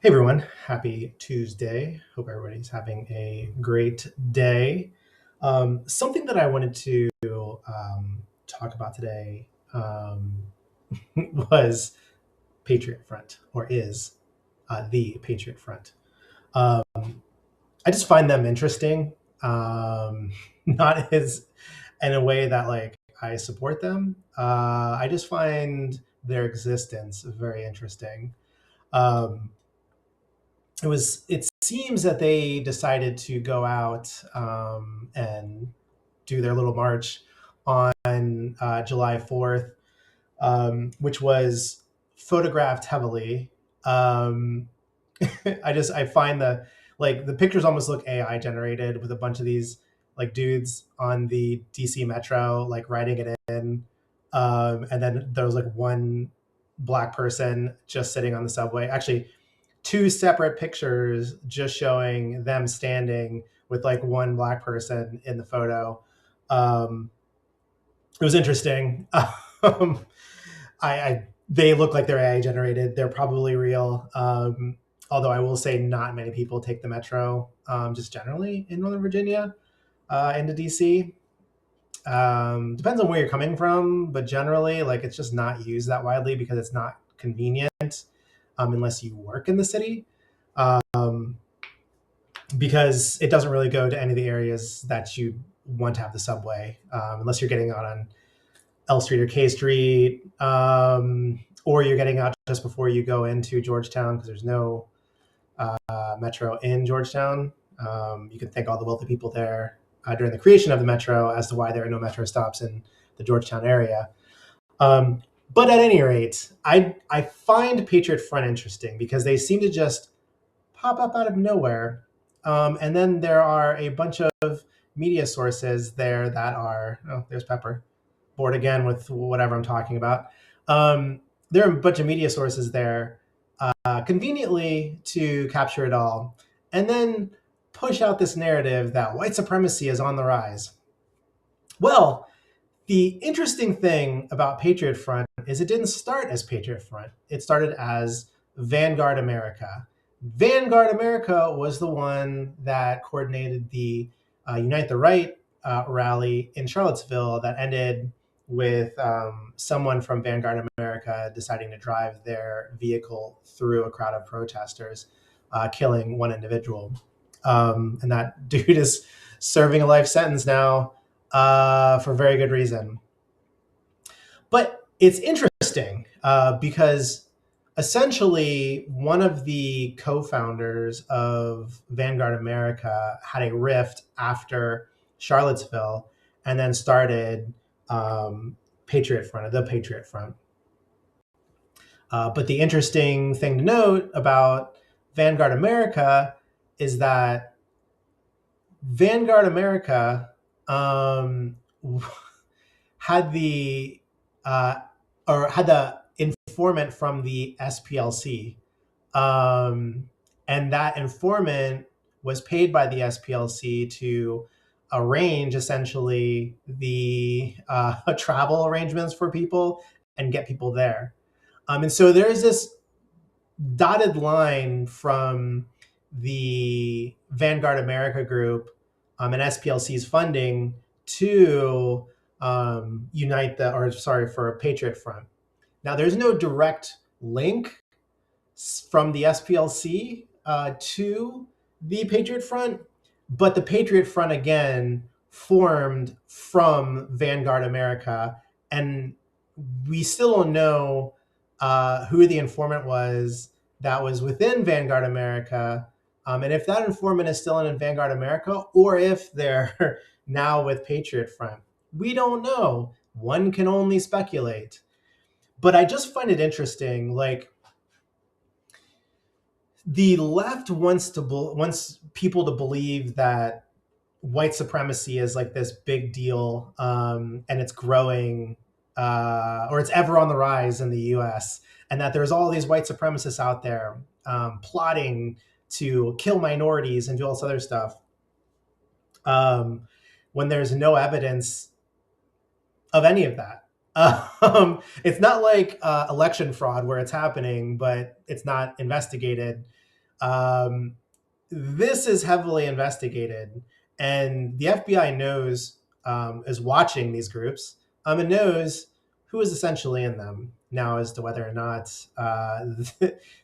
Hey everyone, happy Tuesday. Hope everybody's having a great day. Something that I wanted to talk about today was Patriot Front, or is the Patriot Front. Um, I just find them interesting, not as in a way that like I support them. I just find their existence very interesting. Um, it seems that they decided to go out and do their little march on July 4th, which was photographed heavily. um, I find the pictures almost look AI generated with a bunch of these like dudes on the DC Metro like riding it in, and then there was like one black person just sitting on the subway. Actually, two separate pictures just showing them standing with like one black person in the photo. Um, it was interesting. um, I they look like they're AI generated. They're probably real. Although I will say, not many people take the metro, just generally in Northern Virginia into DC. Depends on where you're coming from, but generally, like it's just not used that widely because it's not convenient unless you work in the city. Um, because it doesn't really go to any of the areas that you want to have the subway, unless you're getting out on L Street or K Street, or you're getting out just before you go into Georgetown because there's no metro in Georgetown. You can thank all the wealthy people there during the creation of the metro as to why there are no metro stops in the Georgetown area. Um, but at any rate, I find Patriot Front interesting because they seem to just pop up out of nowhere. And then there are a bunch of media sources there that are, oh, there's Pepper, bored again with whatever I'm talking about. There are a bunch of media sources there conveniently to capture it all and then push out this narrative that white supremacy is on the rise. Well, the interesting thing about Patriot Front is it didn't start as Patriot Front. It started as Vanguard America. Vanguard America was the one that coordinated the Unite the Right rally in Charlottesville that ended with someone from Vanguard America deciding to drive their vehicle through a crowd of protesters, killing one individual. And that dude is serving a life sentence now for very good reason. But it's interesting because essentially one of the co-founders of Vanguard America had a rift after Charlottesville and then started Patriot Front, the Patriot Front. But the interesting thing to note about Vanguard America is that Vanguard America um, had the uh, had the informant from the SPLC, and that informant was paid by the SPLC to arrange essentially the travel arrangements for people and get people there. And so there's this dotted line from the Vanguard America group and SPLC's funding to unite the, or sorry, for a Patriot Front. Now, there's no direct link from the SPLC to the Patriot Front, but the Patriot Front again formed from Vanguard America, and we still don't know who the informant was that was within Vanguard America, and if that informant is still in Vanguard America or if they're now with Patriot Front. We don't know. One can only speculate. But I just find it interesting, like the left wants people to believe that white supremacy is like this big deal, and it's growing, or it's ever on the rise in the U.S., and that there's all these white supremacists out there plotting to kill minorities and do all this other stuff, when there's no evidence of any of that. It's not like election fraud where it's happening, but it's not investigated. Um, this is heavily investigated, and the FBI knows, is watching these groups, and knows who is essentially in them. Now, as to whether or not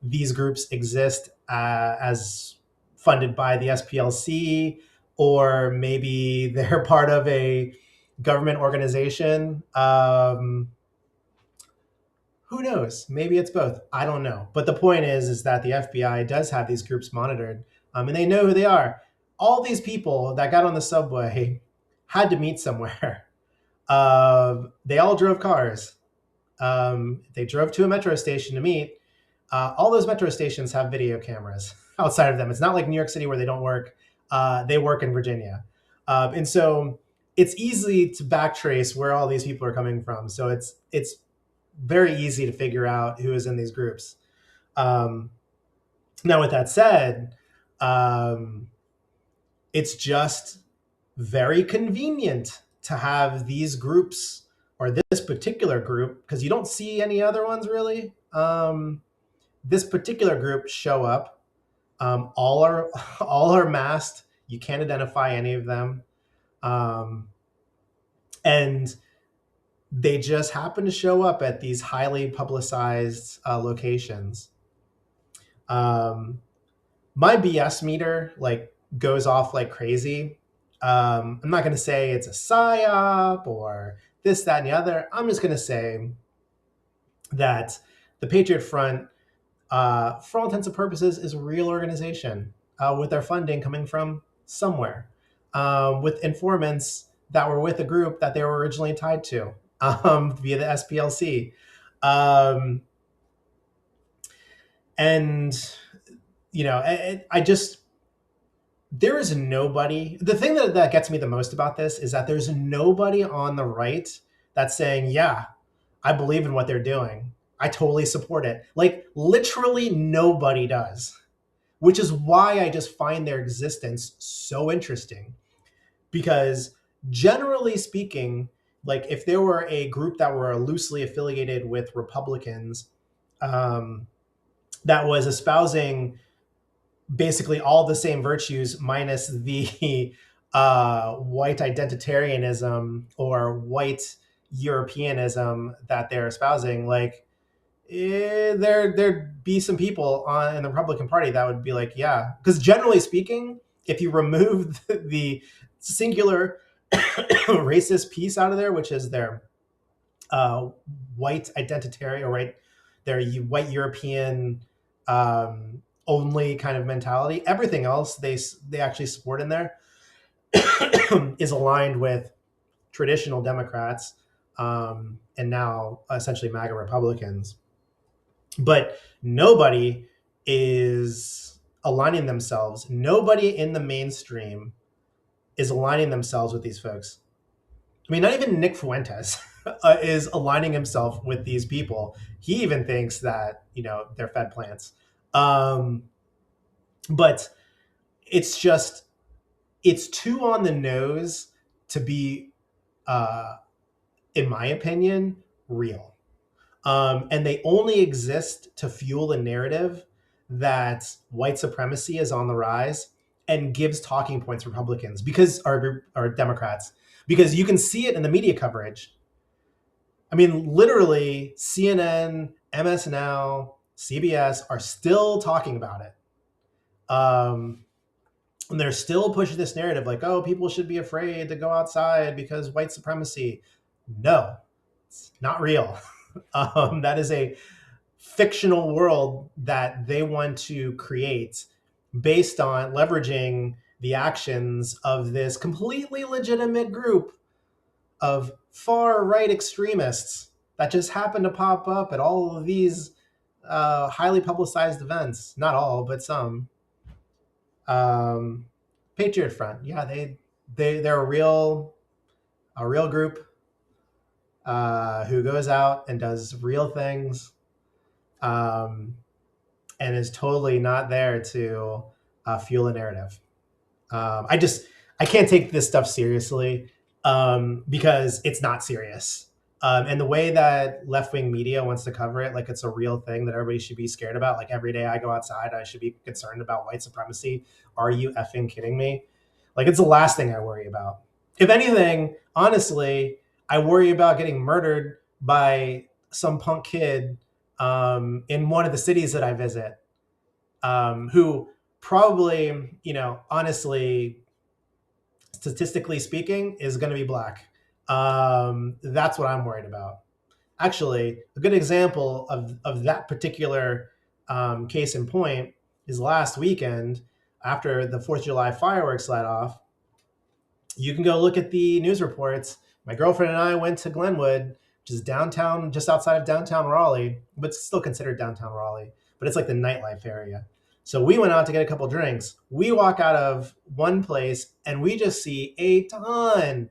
these groups exist as funded by the SPLC, or maybe they're part of a government organization. Who knows? Maybe it's both. I don't know. But the point is that the FBI does have these groups monitored, and they know who they are. All these people that got on the subway had to meet somewhere. They all drove cars. They drove to a metro station to meet. All those metro stations have video cameras outside of them. It's not like New York City where they don't work. They work in Virginia. And so it's easy to backtrace where all these people are coming from. So it's very easy to figure out who is in these groups. Now, with that said, it's just very convenient to have these groups, or this particular group, because you don't see any other ones really. This particular group show up. All are masked. You can't identify any of them, and they just happen to show up at these highly publicized locations. My BS meter goes off like crazy. I'm not going to say it's a psyop or this, that, and the other. I'm just going to say that the Patriot Front, for all intents and purposes, is a real organization with their funding coming from somewhere, with informants that were with a group that they were originally tied to via the SPLC. And, there is nobody. The thing that gets me the most about this is that there's nobody on the right that's saying, yeah, I believe in what they're doing. I totally support it. Literally nobody does, which is why I just find their existence so interesting. Because generally speaking, if there were a group that were loosely affiliated with Republicans, that was espousing basically all the same virtues minus the white identitarianism or white Europeanism that they're espousing, there'd be some people in the Republican Party that would be like, yeah, because generally speaking, if you remove the singular racist piece out of there, which is their white identitarian, or their white European only kind of mentality, everything else they actually support in there is aligned with traditional Democrats, and now essentially MAGA Republicans. But nobody is aligning themselves. Nobody in the mainstream is aligning themselves with these folks. I mean, not even Nick Fuentes is aligning himself with these people. He even thinks that, they're Fed plants. But it's too on the nose to be, in my opinion, real. And they only exist to fuel a narrative that white supremacy is on the rise and gives talking points to Republicans or Democrats, because you can see it in the media coverage. I mean, literally, CNN, MS Now, CBS are still talking about it. And they're still pushing this narrative oh, people should be afraid to go outside because white supremacy. No, it's not real. That is a fictional world that they want to create based on leveraging the actions of this completely legitimate group of far right extremists that just happen to pop up at all of these highly publicized events. Not all, but some. Patriot Front, yeah, they're a real group who goes out and does real things, and is totally not there to fuel a narrative. I can't take this stuff seriously because it's not serious. And the way that left-wing media wants to cover it like it's a real thing that everybody should be scared about, like every day I go outside I should be concerned about white supremacy. Are you effing kidding me? Like, it's the last thing I worry about. If anything, honestly, I worry about getting murdered by some punk kid in one of the cities that I visit, who probably, honestly, statistically speaking, is going to be black. That's what I'm worried about. Actually, a good example of that particular case in point is last weekend after the 4th of July fireworks let off. You can go look at the news reports. My girlfriend and I went to Glenwood, which is downtown, just outside of downtown Raleigh, but it's still considered downtown Raleigh, but it's like the nightlife area. So we went out to get a couple drinks. We walk out of one place and we just see a ton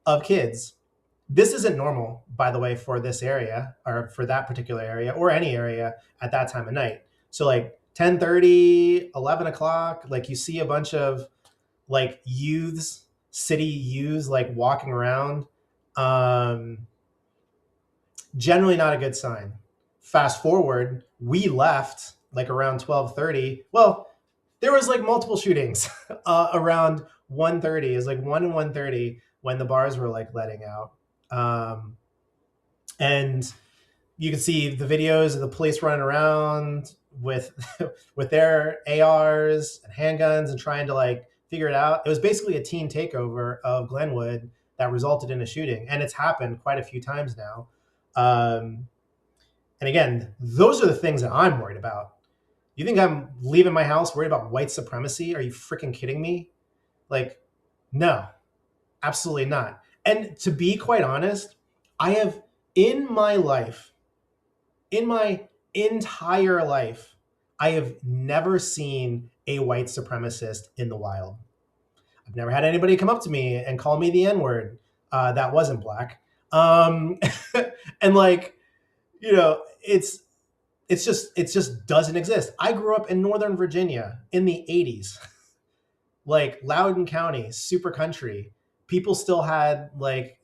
of kids. This isn't normal, by the way, for this area or for that particular area or any area at that time of night. So like 10:30, 11 o'clock, like you see a bunch of like youths, city youths, like walking around. Generally not a good sign. Fast forward, we left like around 12:30. Well, there was like multiple shootings around 1:30. It was like 1 and 1:30 when the bars were like letting out. And you can see the videos of the police running around with with their ARs and handguns and trying to like figure it out. It was basically a teen takeover of Glenwood that resulted in a shooting, and it's happened quite a few times now. And again, those are the things that I'm worried about. You think I'm leaving my house worried about white supremacy? Are you freaking kidding me? Like, no, absolutely not. And to be quite honest, I have in my life, in my entire life, I have never seen a white supremacist in the wild. I've never had anybody come up to me and call me the N-word that wasn't black. And like, it just doesn't exist. I grew up in Northern Virginia in the 80s, like Loudoun County, super country. People still had like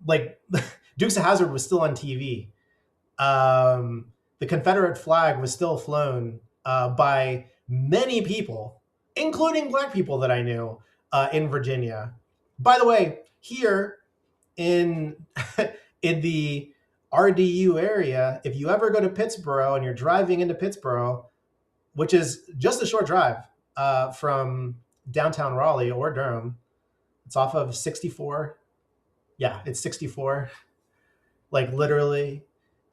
like Dukes of Hazzard was still on TV. The Confederate flag was still flown by many people, including black people that I knew in Virginia. By the way, here in in the RDU area, if you ever go to Pittsburgh and you're driving into Pittsburgh, which is just a short drive from downtown Raleigh or Durham, it's off of 64. Yeah, it's 64. Like literally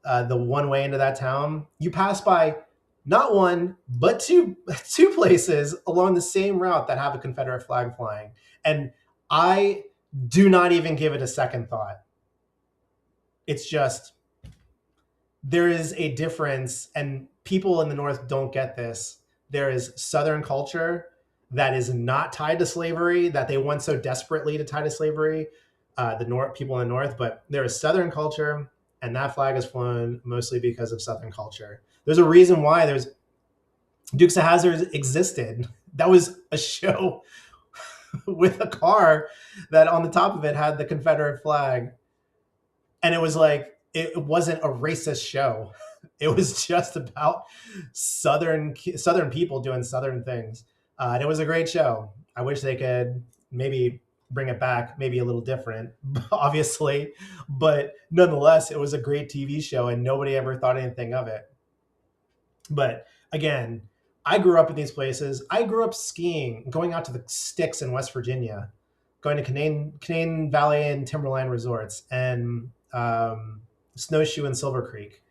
the one way into that town. You pass by not one, but two places along the same route that have a Confederate flag flying. And I do not even give it a second thought. It's just, there is a difference, and people in the North don't get this. There is Southern culture that is not tied to slavery, that they want so desperately to tie to slavery, people in the North, but there is Southern culture, and that flag is flown mostly because of Southern culture. There's a reason why there's Dukes of Hazzard existed. That was a show with a car that on the top of it had the Confederate flag. And it was like, it wasn't a racist show. It was just about Southern people doing Southern things. And it was a great show. I wish they could maybe bring it back, maybe a little different, obviously. But nonetheless, it was a great TV show and nobody ever thought anything of it. But again, I grew up in these places. I grew up skiing, going out to the sticks in West Virginia, going to Canaan Valley and Timberline resorts, and Snowshoe and Silver Creek,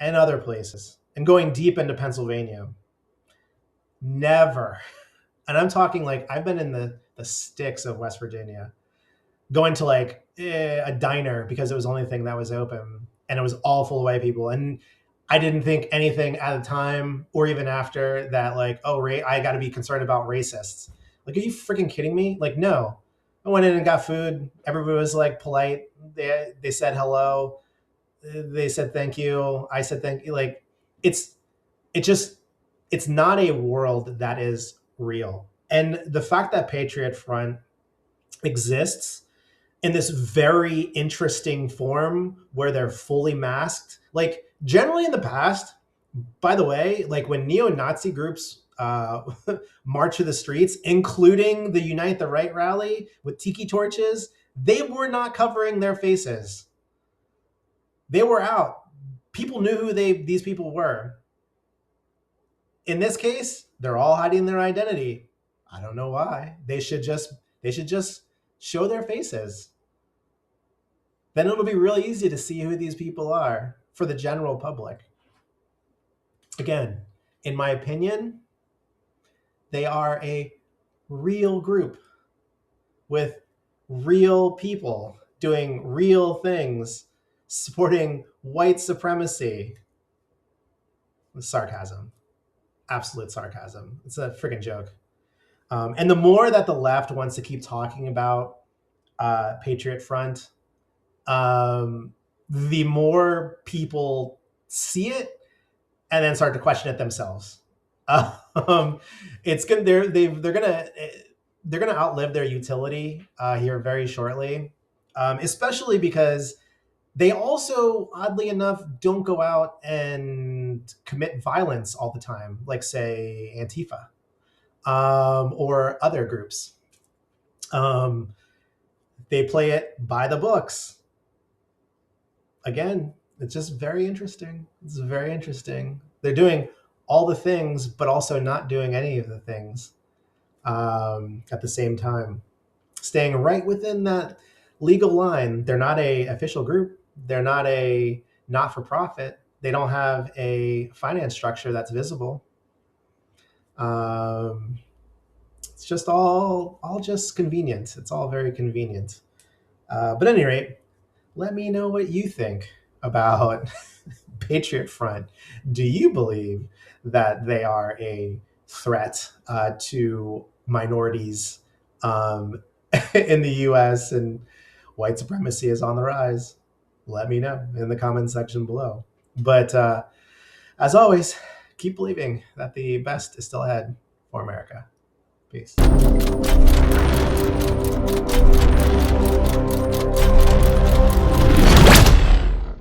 and other places, and going deep into Pennsylvania. Never. And I'm talking like I've been in the sticks of West Virginia, going to like a diner because it was the only thing that was open, and it was all full of white people. And I didn't think anything at the time or even after that, like, oh, I got to be concerned about racists. Like, are you freaking kidding me? Like, no. I went in and got food. Everybody was like polite. They said hello. They said thank you. I said thank you. Like, it's not a world that is real. And the fact that Patriot Front exists in this very interesting form where they're fully masked. Like generally in the past, by the way, like when neo-Nazi groups march through the streets, including the Unite the Right rally with tiki torches, they were not covering their faces. They were out. People knew who these people were. In this case, they're all hiding their identity. I don't know why. They should just show their faces. Then it'll be really easy to see who these people are for the general public. Again, in my opinion, they are a real group with real people doing real things, supporting white supremacy. Sarcasm. Absolute sarcasm. It's a freaking joke. And the more that the left wants to keep talking about Patriot Front, the more people see it and then start to question it themselves. It's good. They're gonna outlive their utility here very shortly, especially because they also, oddly enough, don't go out and commit violence all the time, like say Antifa or other groups. They play it by the books. Again, it's just very interesting. It's very interesting. They're doing all the things, but also not doing any of the things at the same time. Staying right within that legal line. They're not a official group. They're not a not-for-profit. They don't have a finance structure that's visible. It's just all just convenient. It's all very convenient. But at any rate, let me know what you think about Patriot Front. Do you believe that they are a threat to minorities in the U.S. and white supremacy is on the rise? Let me know in the comment section below. But as always, keep believing that the best is still ahead for America. Peace.